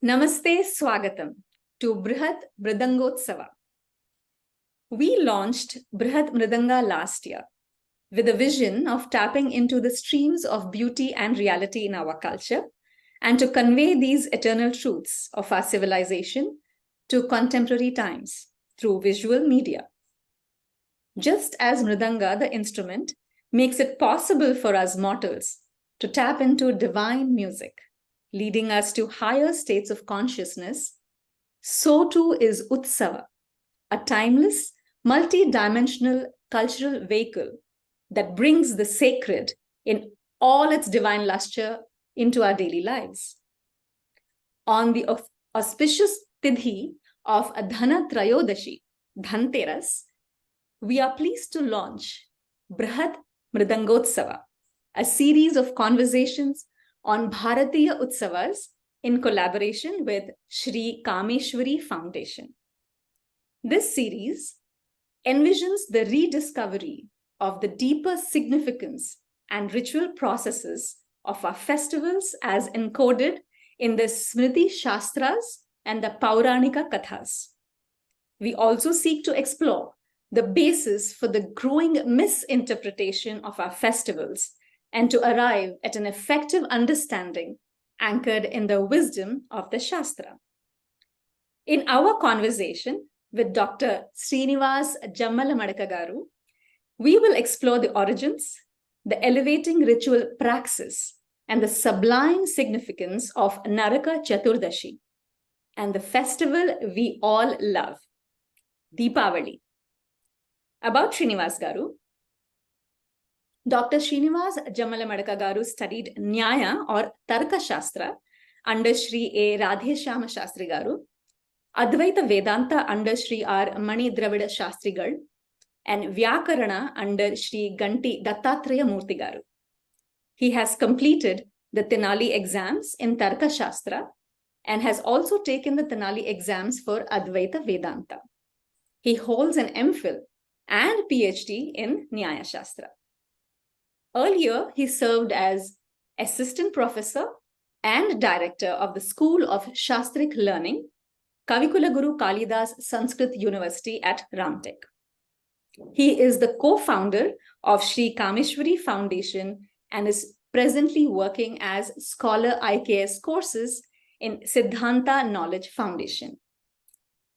Namaste Swagatam to Bṛhadmṛdaṅga Utsava. We launched Bṛhadmṛdaṅga last year with a vision of tapping into the streams of beauty and reality in our culture and to convey these eternal truths of our civilization to contemporary times through visual media. Just as Mridanga, the instrument, makes it possible for us mortals to tap into divine music, leading us to higher states of consciousness, so too is Utsava, a timeless, multi-dimensional cultural vehicle that brings the sacred in all its divine luster into our daily lives. On the auspicious Tidhi of Adhana Trayodashi, Dhanteras, we are pleased to launch Bṛhadmṛdaṅga Utsava, a series of conversations on Bharatiya Utsavas in collaboration with Shri Kameshwari Foundation. This series envisions the rediscovery of the deeper significance and ritual processes of our festivals as encoded in the Smriti Shāstras and the Pauranika Kathas. We also seek to explore the basis for the growing misinterpretation of our festivals and to arrive at an effective understanding anchored in the wisdom of the śāstra. In our conversation with Dr. Srinivasa Jammalamadaka, we will explore the origins, the elevating ritual praxis, and the sublime significance of Naraka Caturdashi, and the festival we all love, Dīpāvali. About Srinivas Garu, Dr. Srinivasa Jammalamadaka studied Nyaya or Tarka Shastra under Shri A. Radheshama Shastri Garu, Advaita Vedanta under Shri R. Mani Dravida Shastrigal, and Vyakarana under Shri Ganti Dattatreya Murthy Garu. He has completed the Tenali exams in Tarka Shastra and has also taken the Tenali exams for Advaita Vedanta. He holds an MPhil and PhD in Nyaya Shastra. Earlier, he served as assistant professor and director of the School of Shastric Learning, Kavikula Guru Kalidas Sanskrit University at Ramtek. He is the co-founder of Shri Kameshwari Foundation and is presently working as scholar IKS courses in Siddhanta Knowledge Foundation.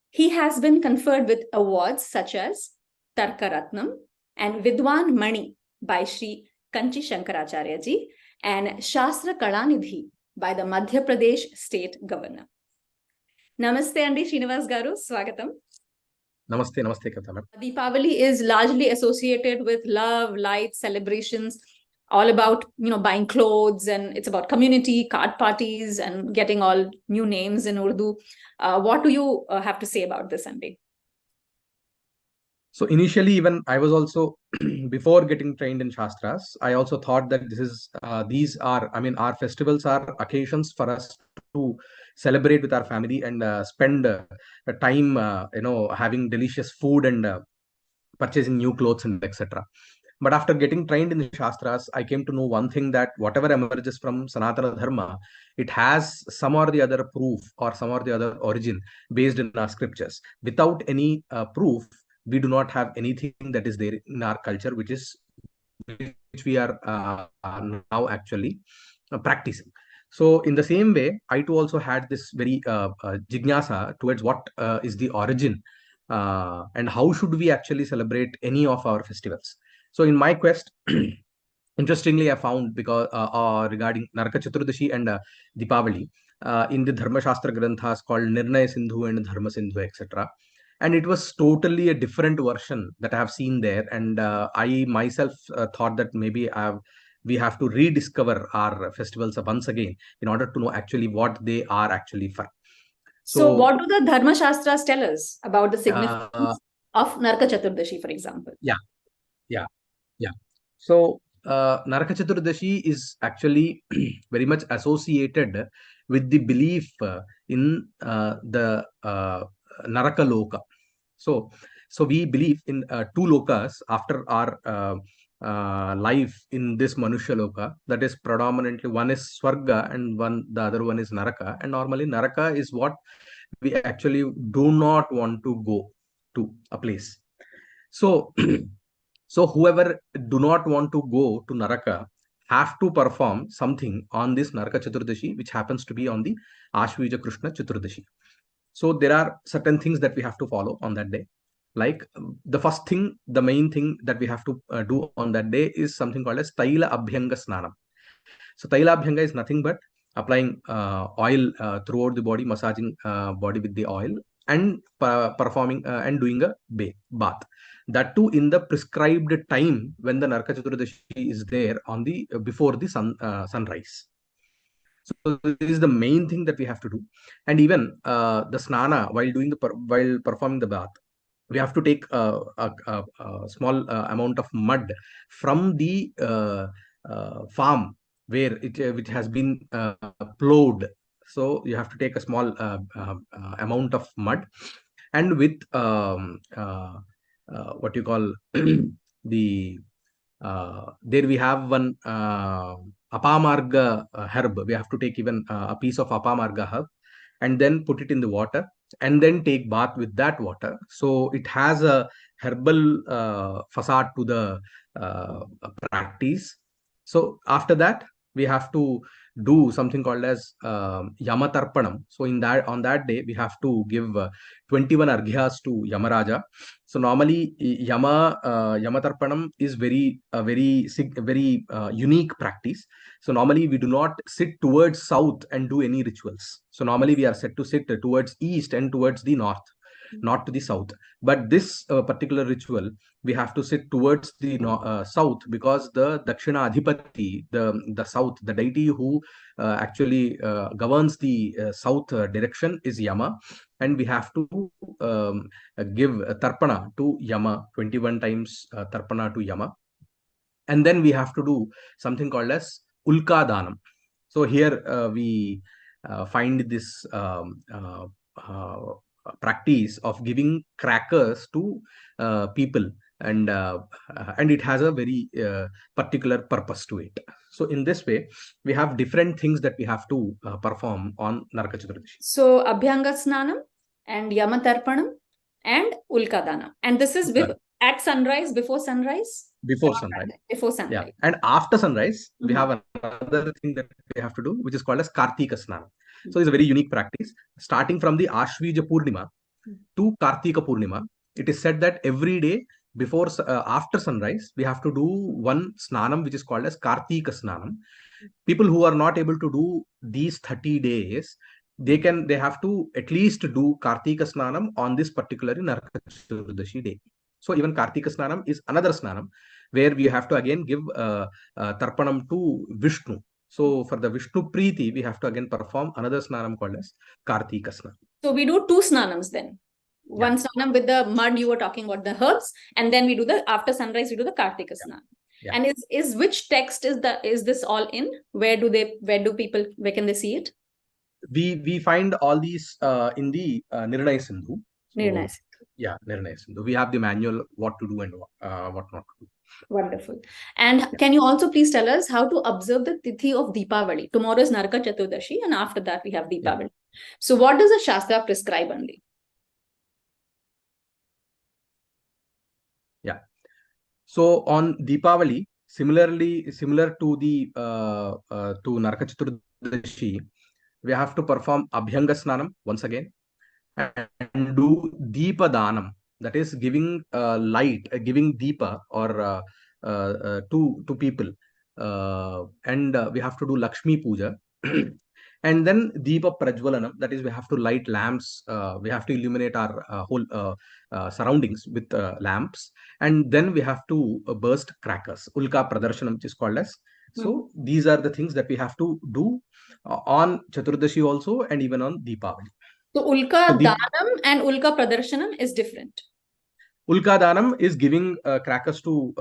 He has been conferred with awards such as Tarkaratnam and Vidwan Mani by Shri Kanchi Shankaracharya ji and Shastra Kalanidhi by the Madhya Pradesh State Governor. Namaste Andi Srinivas Garu, Swagatam. Namaste, namaste Katana. Dīpāvali is largely associated with love, light, celebrations, all about, buying clothes, and it's about community, card parties, and getting all new names in Urdu. What do you have to say about this, Andi? So initially, even I was also, before getting trained in Shastras, I also thought that our festivals are occasions for us to celebrate with our family and spend time, having delicious food and purchasing new clothes and etc. But after getting trained in the Shastras, I came to know one thing, that whatever emerges from Sanatana Dharma, it has some or the other proof or some or the other origin based in our scriptures. Without any proof, we do not have anything that is there in our culture, which we are now actually practicing. So in the same way, I too also had this very jignasa towards what is the origin and how should we actually celebrate any of our festivals. So in my quest, interestingly, I found, because regarding Naraka Caturdashi and Dipavali, in the Dharma Shastra Granthas called Nirnaya Sindhu and Dharma Sindhu, etc. And it was totally a different version that I have seen there. And I myself thought that maybe we have to rediscover our festivals once again in order to know actually what they are actually for. So what do the Dharma Shastras tell us about the significance of Naraka Caturdashi, for example? Yeah. So Naraka Caturdashi is actually very much associated with the belief in the Naraka Loka. So we believe in two lokas after our life in this Manusha Loka. That is predominantly one is Swarga and the other one is Naraka. And normally Naraka is what we actually do not want to go to a place. So, so whoever do not want to go to Naraka have to perform something on this Naraka Caturdashi, which happens to be on the Ashvija Krishna Chaturdashi. So there are certain things that we have to follow on that day. Like the first thing, the main thing that we have to do on that day is something called as Taila Abhyanga Snānam. So Taila Abhyanga is nothing but applying oil throughout the body, massaging body with the oil, and performing and doing a bath. That too in the prescribed time when the Naraka Caturdashi is there on the before the sunrise. So this is the main thing that we have to do. And even the snāna, while performing the bath, we have to take a small amount of mud from the farm where which has been plowed. So you have to take a small amount of mud, and with what you call the there we have one apāmārga herb. We have to take even a piece of apāmārga herb and then put it in the water and then take bath with that water. So it has a herbal facade to the practice. So after that, we have to do something called as yama tarpaṇam. So on that day, we have to give 21 arghyas to Yamaraja. So normally yama tarpaṇam is very unique practice. So normally we do not sit towards south and do any rituals. So normally we are set to sit towards east and towards the north, not to the south. But this particular ritual, we have to sit towards the south, because the Dakshina Adhipati, the south, the deity who actually governs the south direction is Yama. And we have to give tarpana to Yama, 21 times tarpana to Yama. And then we have to do something called as ulka dānam. So here we find this practice of giving crackers to people, and it has a very particular purpose to it. So in this way, we have different things that we have to perform on Naraka Caturdashi. So Abhyanga Snānam and Yama Tarpanam and Ulka Dānam. And this is at sunrise, before sunrise? Before sunrise. Before sunrise. Yeah. And after sunrise, we have another thing that we have to do, which is called as Kārtika snānam. So it's a very unique practice. Starting from the Ashvija Purnima to Kārtika Purnima, it is said that every day before after sunrise, we have to do one snānam, which is called as Kārtika snānam. People who are not able to do these 30 days, they have to at least do Kārtika snānam on this particular Naraka Caturdashi day. So even Kārtika snānam is another snānam where we have to again give tarpanam to viṣṇu. So for the viṣṇu Preeti, we have to again perform another snānam called as Kārtika snānam. So we do two snānams then. Yeah. One snānam with the mud you were talking about, the herbs, and then we do after sunrise we do the Kārtika snānam. Yeah. And is which text is this all in? Where can they see it? We find all these in the Nirnaya Sindhu. Nirnaya Sindhu. Yeah, Nirnaya Sindhu. We have the manual what to do and what not to do. Wonderful. And can you also please tell us how to observe the Tithi of Dīpāvali? Tomorrow is Naraka Caturdashi, and after that we have Dīpāvali. Yeah. So what does the Shāstra prescribe only? Yeah. So on Dīpāvali, similar to the to Naraka Caturdashi, we have to perform Abhyanga Snānam once again and do Dīpa dānam. That is giving light, giving dīpa or to people, and we have to do Lakshmi Puja, and then Dīpa Prajvalanam. That is, we have to light lamps. We have to illuminate our whole surroundings with lamps, and then we have to burst crackers. Ulka Pradarshanam, which is called as. So these are the things that we have to do on Chaturdashi also, and even on Dīpāvali. So Ulka Dānam and Ulka Pradarshanam is different. Ulka Dānam is giving crackers to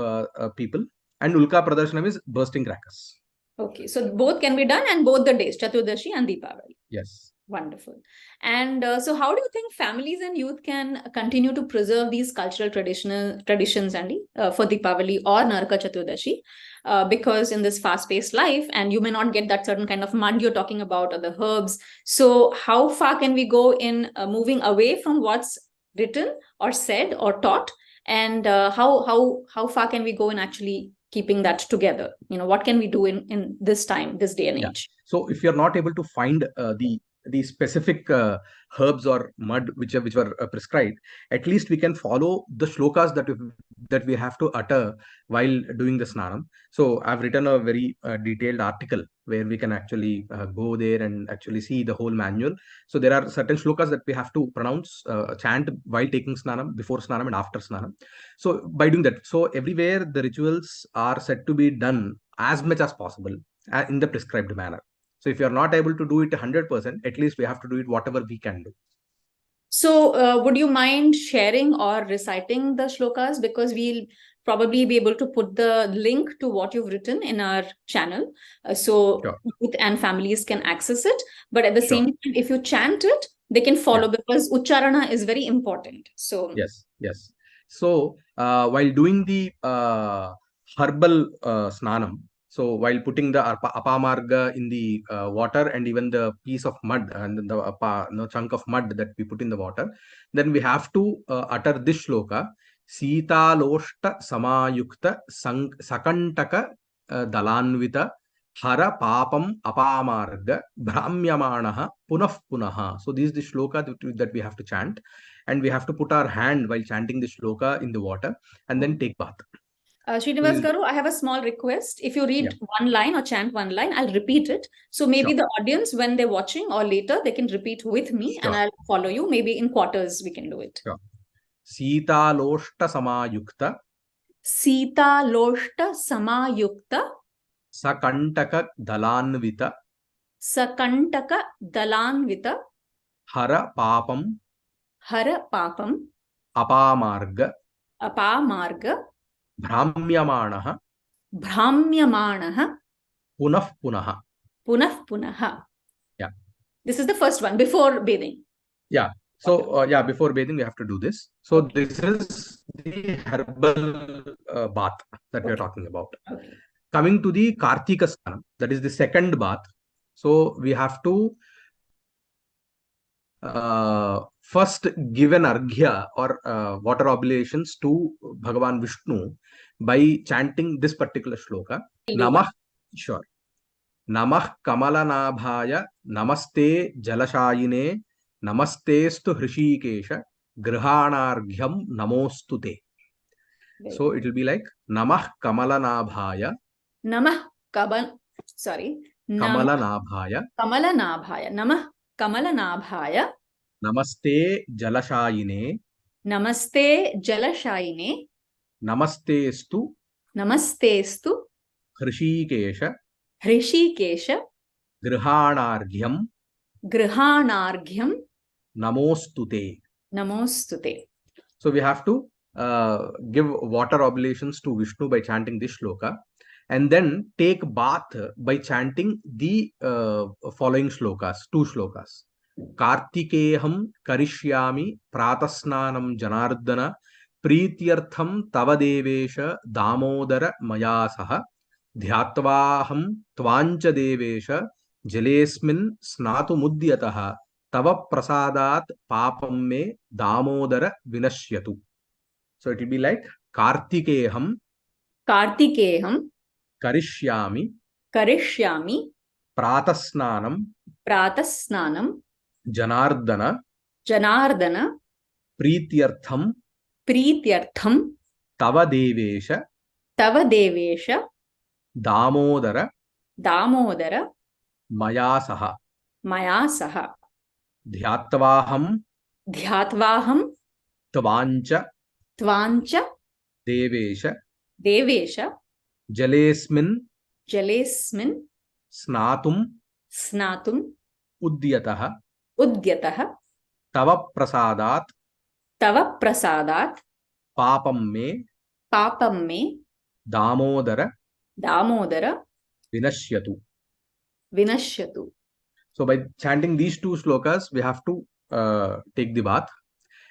people, and Ulka Pradarshanam is bursting crackers. Okay, so both can be done, and both the days, Chaturdashi and Dīpāvali. Yes. Wonderful. And so how do you think families and youth can continue to preserve these cultural traditions, Andy, for Dipavali or Naraka Caturdashi? Because in this fast-paced life, and you may not get that certain kind of mud you're talking about, or the herbs. So how far can we go in moving away from what's written or said or taught? And how far can we go in actually keeping that together? What can we do in this time, this day and age? So if you're not able to find the specific herbs or mud which were prescribed, at least we can follow the shlokas that we have to utter while doing the snānam. So I've written a very detailed article where we can actually go there and actually see the whole manual. So there are certain shlokas that we have to pronounce, chant while taking snānam, before snānam and after snānam. So by doing that, so everywhere the rituals are said to be done as much as possible in the prescribed manner. So if you are not able to do it 100%, at least we have to do it whatever we can do. So would you mind sharing or reciting the shlokas? Because we'll probably be able to put the link to what you've written in our channel. So Sure. youth and families can access it. But at the Sure. same time, if you chant it, they can follow, because ucharana is very important. So yes. So while doing the herbal snānam, so while putting the apāmārga in the water, and even the piece of mud and the chunk of mud that we put in the water, then we have to utter this shloka: Sītāloshta samayukta sakantaka dalanvita hara pāpaṃ apāmārga bṛhadmṛdaṅga punaha. So this is the shloka that we have to chant, and we have to put our hand while chanting the shloka in the water and then take bath. Srinivas Garu, I have a small request. If you read one line or chant one line, I'll repeat it. So maybe the audience, when they're watching or later, they can repeat with me and I'll follow you. Maybe in quarters we can do it. Sītāloshta samayukta. Sītāloshta samayukta. Sakantaka dalanvita. Sakantaka dalanvita. Hara pāpaṃ. Hara pāpaṃ. Apāmārga. Apāmārga. Bṛhāmyamānaha. Bṛhāmyamānaha. Punaha. Punaha. Yeah. This is the first one, before bathing. Yeah. So, before bathing, we have to do this. So, this is the herbal bath that we are talking about. Okay. Coming to the Kārtika snānam, that is the second bath. So, we have to first give an arghya or water oblations to Bhagavan Viṣṇu by chanting this particular shloka. Namah Kamalanabhaya Namaste Jalashayine Namastestu Hrishikesha Grhanarghyam Namostute. So it will be like Namah Kamalanabhaya. Kamalanabhaya. Namah Kamalanabhaya. Namaste Jalashayine. Namaste Jalashayine. Namastestu Hrishikesha Grhanarghyam Namostute. So we have to give water oblations to Viṣṇu by chanting this shloka, and then take bath by chanting the following shlokas, two shlokas. Kārtikeham karishyami pratasnānam janardana prītyartham tava devesha damodara maya saha dhyatvāham tvancha devesha jalesmin snātumudyataha tava prasadat pāpaṃ me damodara vinashyatu. So it will be like Kārtikeham karishyami pratasnānam janardana prītyartham tava devesha damodara maya saha dhyatvāham tvancha devesha jalesmin snātum udyataha tava prasadat pāpaṃ me damodara vinashyatu. So by chanting these two shlokas, we have to take the bath.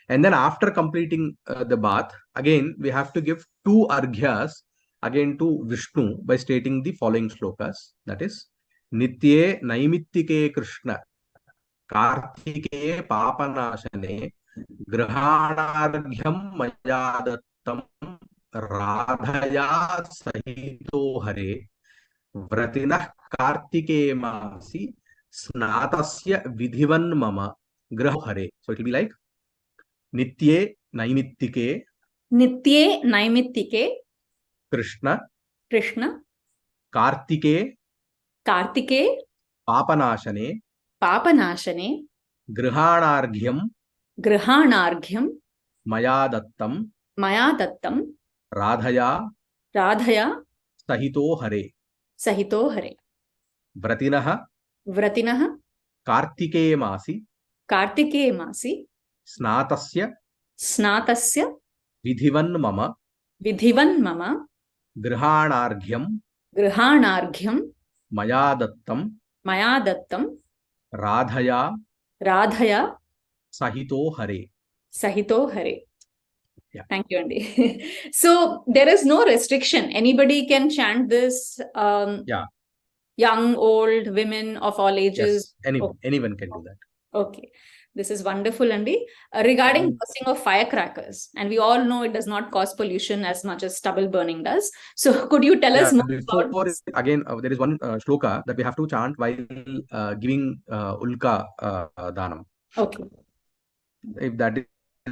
And then after completing the bath, again, we have to give two arghyas again to Viṣṇu by stating the following shlokas. That is, Nitye Naimittike Krishna Kārtike Pāpanāṣane Grhanārghyam Mayadattam Radhaya Sahito Hare Vratinah Kārtike Masi Snātasya Vidhivan Mama Graho Hare. So it will be like Nitye Naimittike Krishna Kārtike Pāpanāṣane Grhanārghyam Mayadattam Radhaya Sahito Hare Vratinah Kārtike Masi Snātasya Vidhivan Mama Grhanārghyam Mayadattam Radhaya Sahito Hare. Yeah. Thank you, Andy. So there is no restriction. Anybody can chant this. Young, old, women of all ages. Yes, anyone can do that. Okay. This is wonderful, Andy. Regarding bursting of firecrackers, and we all know it does not cause pollution as much as stubble burning does. So could you tell us more about this? Again, there is one shloka that we have to chant while giving ulka dānam. Okay. If that is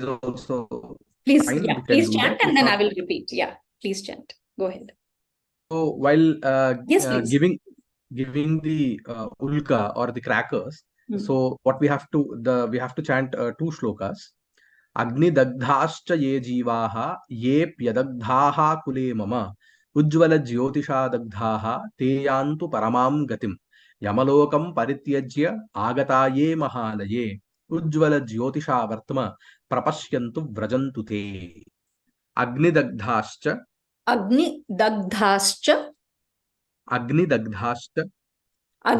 also please, fine, please chant and then I will repeat. Yeah, please chant. Go ahead. So while giving the ulka or the crackers, so what we have to chant two shlokas. Agni dagdhascha ye jivaha ye pyadagdhaha kule mama ujjvala jyotisha dagdhaha te yantu paramam gatim yamalokam parityajya agataye mahalaye ujjvala jyotisha vartma prapashyantu vrajantu te. Agni dagdhascha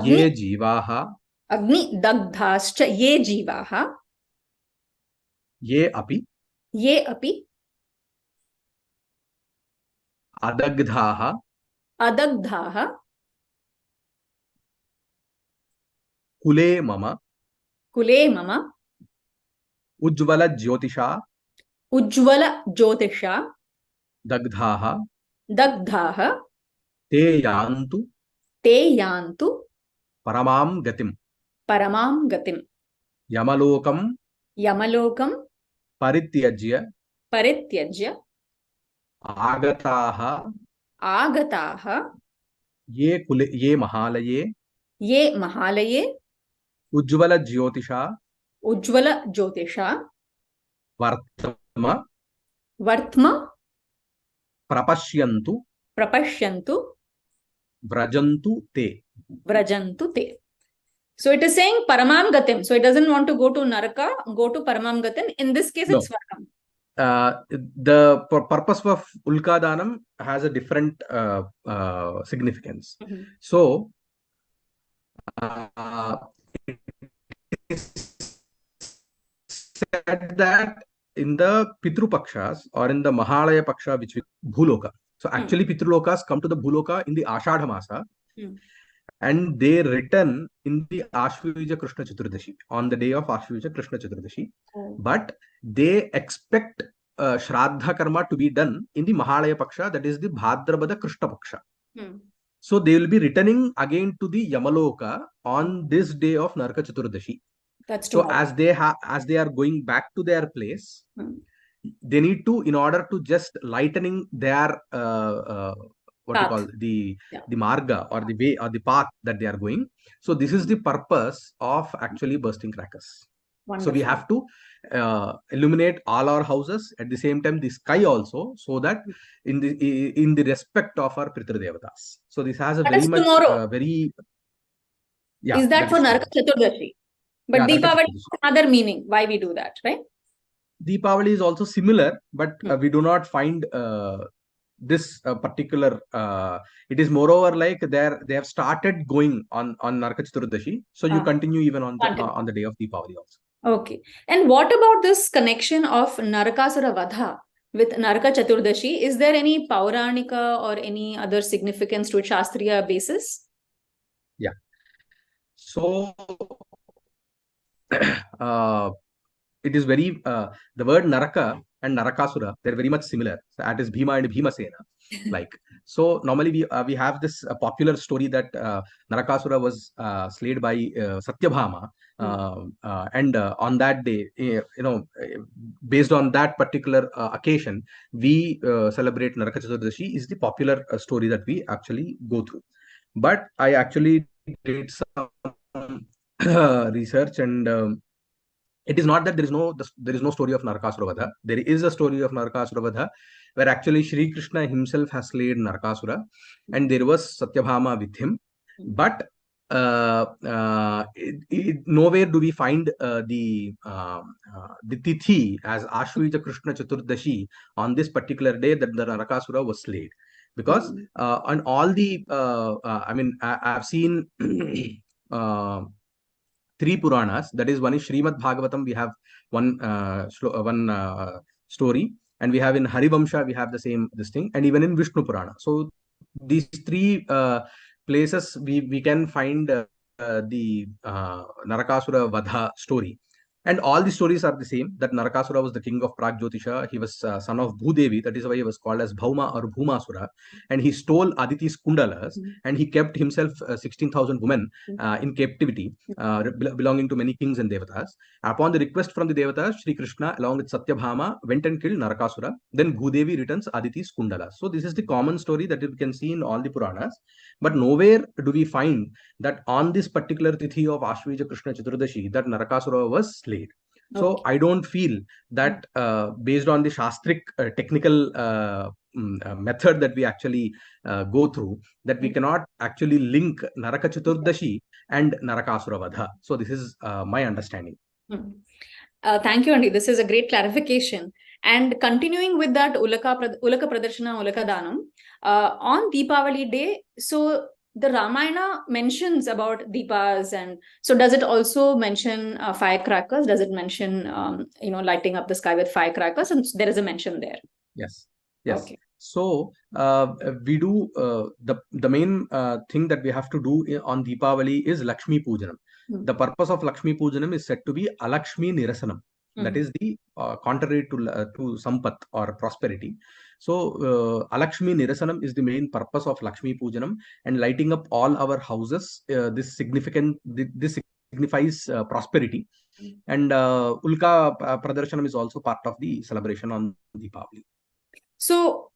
ye jivaha Agni dagdhascha ye jivaha ye api adagdhaha kule mama ujjvala jyotisha dagdhaha te yantu paramam gatim yamalokam parityajya agataha ye mahalaye ujjvala jyotisha vartma prapashyantu vrajantu te. So it is saying paramam gatim. So it doesn't want to go to Naraka, go to paramam gatim. In this case, it's Svargam. The purpose of ulka dānam has a different significance. So it is said that in the Pitru Pakshas or in the Mahalaya Paksha, which we Bhuloka. So actually Pitrulokas come to the Bhuloka in the Ashadha Masa. And they return in the Ashvija Krishna Chaturdashi, on the day of Ashvija Krishna Chaturdashi. But they expect Shraddha Karma to be done in the Mahalaya Paksha, that is the Bhadrapada Krishna Paksha. So they will be returning again to the Yamaloka on this day of Naraka Caturdashi. So as they are going back to their place, they need to, in order to just lightening their what you call the marga or the way or the path that they are going. So this is the purpose of actually bursting crackers. Wonderful. So we have to illuminate all our houses at the same time the sky also, so that in the respect of our Pitru Devatas. So this has a very much is that for Naraka Caturdashi? But Dīpāvali has another meaning why we do that, right? Dīpāvali is also similar, but we do not find this particular, it is moreover like they have started going on Naraka Caturdashi. So you continue even on the day of Dīpāvali also. Okay. And what about this connection of Narakasura Vadha with Naraka Caturdashi? Is there any Pauranika or any other significance to Shastriya basis? Yeah. So it is very, the word Naraka and Narakasura, they're very much similar. So that is Bhima and Bhimasena. Like, so normally we have this popular story that Narakasura was slayed by Satyabhama. And on that day, based on that particular occasion, we celebrate Naraka Caturdashi is the popular story that we actually go through. But I actually did some research, and it is not that there is no story of Narakasura Vadha. There is a story of Narakasura Vadha where actually Shri Krishna himself has slain Narakasura, and there was Satyabhama with him. But nowhere do we find the Tithi as Ashvija Krishna Chaturdashi on this particular day that the Narakasura was slain. Because on all the, I've seen three Puranas. That is, one is Srimad Bhagavatam. We have one story, and we have in Harivamsha we have the same thing, and even in Viṣṇu Purana. So these three places we can find the Narakasura Vadha story. And all the stories are the same, that Narakasura was the king of Pragjyotisha. He was son of Bhudevi. That is why he was called as Bhauma or Bhumasura. And he stole Aditi's kundalas, and he kept himself 16,000 women in captivity, belonging to many kings and devatas. Upon the request from the devatas, Shri Krishna along with Satyabhama went and killed Narakasura. Then Bhudevi returns Aditi's kundalas. So this is the common story that you can see in all the Puranas. But nowhere do we find that on this particular Tithi of Ashvija Krishna Chaturdashi that Narakasura was slain. So I don't feel that based on the Shastric technical method that we actually go through, that we cannot actually link Naraka Caturdashi and Narakasura Vadha. So this is my understanding. Thank you, Andy. This is a great clarification. And continuing with that Ulaka Pradarshana, Ulaka Dānam, on Dīpāvali day, so the Ramayana mentions about Deepas, and so does it also mention firecrackers? Does it mention, lighting up the sky with firecrackers? And there is a mention there. Yes. Yes. Okay. So we do the main thing that we have to do on Dīpāvali is Lakshmi Pujanam. The purpose of Lakshmi Pujanam is said to be Alakshmi Nirasanam. That is the contrary to Sampat or prosperity. So Alakshmi Nirasanam is the main purpose of Lakshmi Pujanam, and lighting up all our houses. This signifies prosperity. And Ulka Pradarshanam is also part of the celebration on Dīpāvali. So,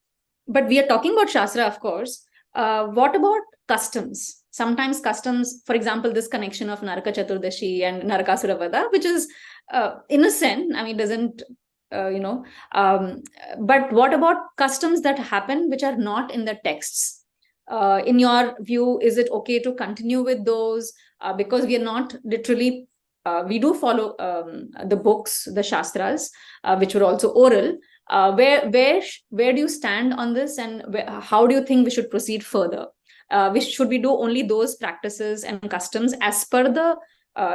but we are talking about Shastra, of course. What about customs? Sometimes customs, for example, this connection of Naraka Caturdashi and Narakasura Vadha, which is innocent, doesn't, but what about customs that happen which are not in the texts? In your view, is it okay to continue with those? Because we are not literally, we do follow the books, the Shastras, which were also oral. Where do you stand on this, and how do you think we should proceed further? Should we do only those practices and customs as per the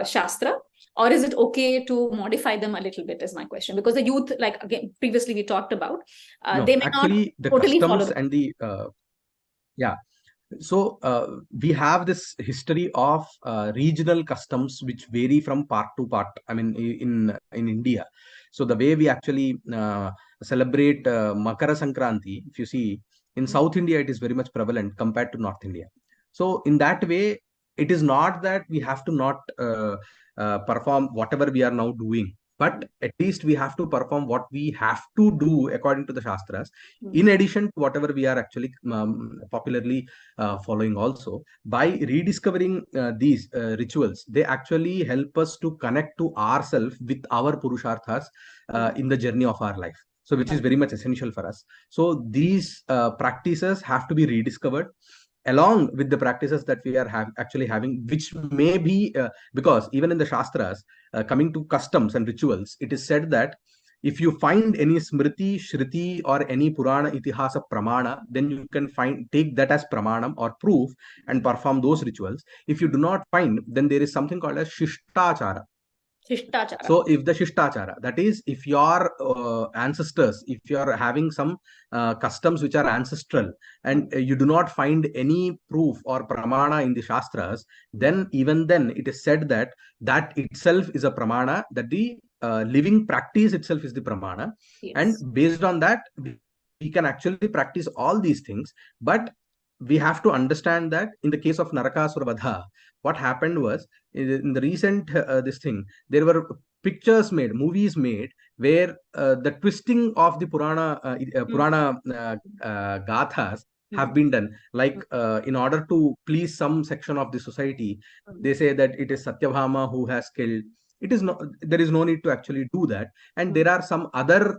Shastra, or is it okay to modify them a little bit, is my question? Because the youth, like again, previously we talked about, they may actually not the totally customs follow and the So we have this history of regional customs which vary from part to part. In India. So the way we actually celebrate Makara Sankranti, if you see, in South India, it is very much prevalent compared to North India. So in that way, it is not that we have to not perform whatever we are now doing, but at least we have to perform what we have to do according to the Shastras, in addition to whatever we are actually popularly following also. By rediscovering these rituals, they actually help us to connect to ourselves with our Purusharthas in the journey of our life. So which is very much essential for us. So these practices have to be rediscovered along with the practices that we are actually having, which may be because even in the Shastras, coming to customs and rituals, it is said that if you find any smriti, shriti, or any purana, itihasa, pramana, then you can take that as pramanam or proof and perform those rituals. If you do not find, then there is something called as shishtachara. Shishtachara. So if the shishtachara, that is, if your ancestors, if you are having some customs which are ancestral, and you do not find any proof or pramana in the shastras, then even then it is said that that itself is a pramana, that the living practice itself is the pramana. Yes. And based on that, we can actually practice all these things. But we have to understand that in the case of Narakasura Vadha, what happened was, in the recent this thing, there were pictures made, movies made, where the twisting of the Purana Gathas have been done. Like in order to please some section of the society, they say that it is Satyabhama who has killed. It is no, there is no need to actually do that. And there are some other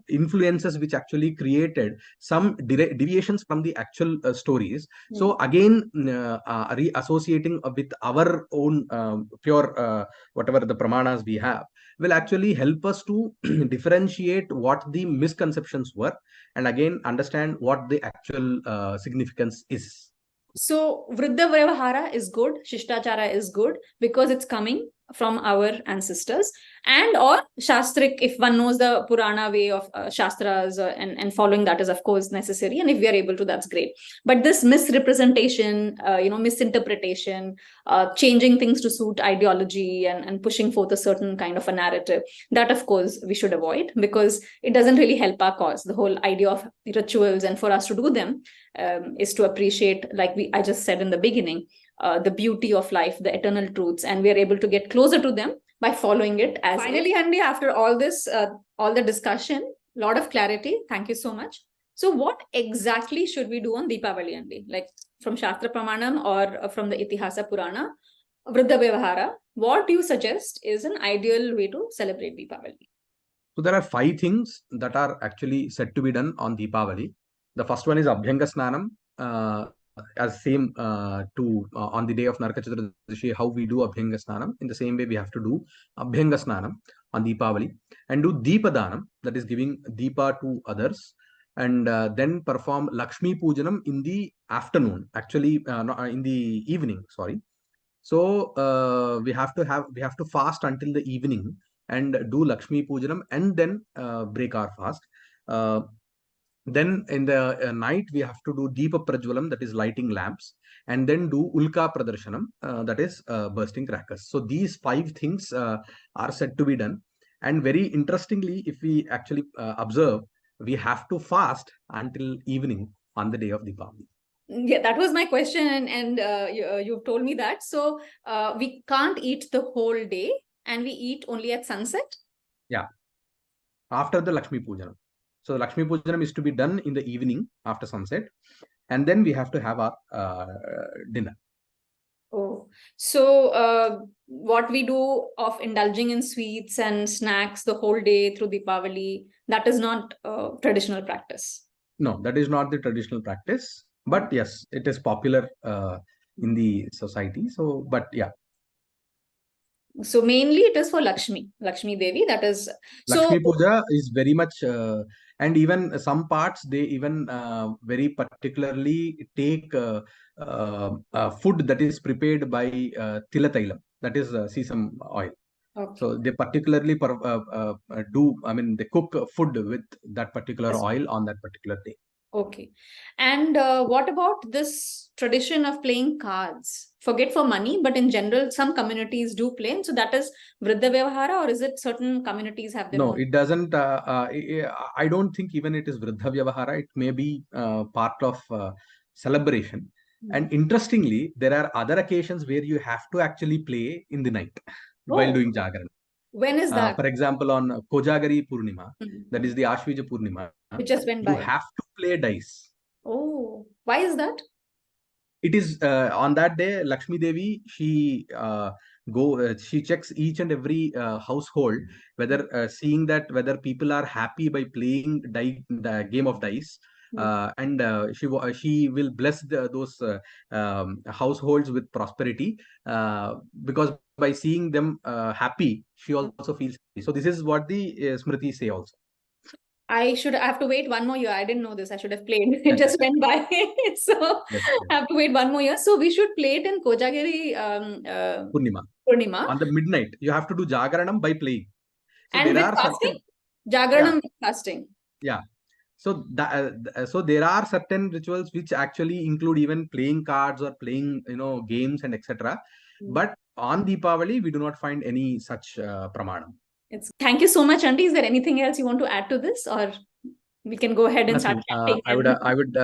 influences which actually created some deviations from the actual stories. So again, reassociating with our own pure whatever the pramanas we have will actually help us to differentiate what the misconceptions were, and again understand what the actual significance is. So Vriddha Vyavahara is good, Shishtachara is good, because it's coming from our ancestors, and or Shastrik, if one knows the Purana way of Shastras, and following that is of course necessary, and if we are able to, that's great. But this misrepresentation, misinterpretation, changing things to suit ideology, and pushing forth a certain kind of a narrative, that of course we should avoid, because it doesn't really help our cause. The whole idea of rituals, and for us to do them, is to appreciate, like I just said in the beginning, the beauty of life, the eternal truths, and we are able to get closer to them by following it. As finally, Handi, after all this, all the discussion, a lot of clarity. Thank you so much. So what exactly should we do on Dīpāvali, Handi? Like from Shastra Pramanam or from the Itihasa Purana, Vriddha Vyavahara, what do you suggest is an ideal way to celebrate Dīpāvali? So there are 5 things that are actually said to be done on Dīpāvali. The first one is Abhyanga Snānam, as same on the day of Naraka Caturdaśi, how we do Abhyanga Snānam. In the same way, we have to do Abhyanga Snānam on Dīpāvali, and do Dīpa dānam, that is giving Dīpa to others, and then perform Lakshmi Pujanam in the afternoon, actually in the evening, sorry. So we have to fast until the evening and do Lakshmi Pujanam, and then break our fast. Then in the night, we have to do Deepa Prajwalam, that is lighting lamps, and then do Ulka Pradarshanam, that is bursting crackers. So these 5 things are said to be done. And very interestingly, if we actually observe, we have to fast until evening on the day of Dipavali. Yeah, that was my question, and you've told me that. So we can't eat the whole day, and we eat only at sunset? Yeah, after the Lakshmi Pujanam. So the Lakshmi Pujanam is to be done in the evening after sunset, and then we have to have our dinner. Oh, so what we do of indulging in sweets and snacks the whole day through Dipavali, that is not traditional practice? No, that is not the traditional practice. But yes, it is popular in the society. So, but yeah. So mainly it is for Lakshmi Devi. That is Lakshmi Puja is very much, and even some parts they even very particularly take food that is prepared by tilatailam, that is sesame oil. Okay. So they particularly they cook food with that particular oil on that particular day. Okay. And what about this tradition of playing cards? Forget for money, but in general, some communities do play. So that is Vriddha Vyavahara, or is it certain communities have their own? No, it doesn't. I don't think even it is Vriddha Vyavahara. It may be part of celebration. And interestingly, there are other occasions where you have to actually play in the night while doing Jagaran. When is that? For example, on Kojagari Purnima, that is the Ashvija Purnima, which just went by. You have to play dice. Oh, why is that? It is on that day, Lakshmi Devi, she she checks each and every household, whether seeing that whether people are happy by playing the game of dice, and she will bless those households with prosperity, because by seeing them happy, she also feels happy. So this is what the Smritis say also. I have to wait one more year. I didn't know this. I should have played. It just went by. So yes. I have to wait one more year. So we should play it in Kojagiri Purnima. On the midnight, you have to do Jagaranam by playing. So and there with are fasting? certain, Jagaranam with fasting. Yeah. So so there are certain rituals which actually include even playing cards or playing, games and etc. But on Dīpāvali, we do not find any such pramanam. Thank you so much, Aunty. Is there anything else you want to add to this, or we can go ahead and start chanting? I would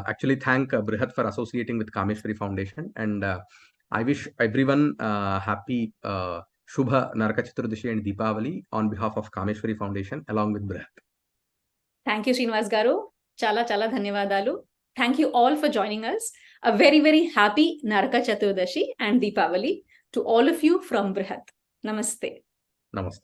actually thank Brhat for associating with Kameshwari Foundation, and I wish everyone happy Shubha Naraka Caturdashi and Dīpāvali on behalf of Kameshwari Foundation along with Brhat. Thank you, Srinivas Garu. Chala dhanyavadalu. Thank you all for joining us. A very, very happy Naraka Caturdashi and Dīpāvali to all of you from Brhat. Namaste. Namaste.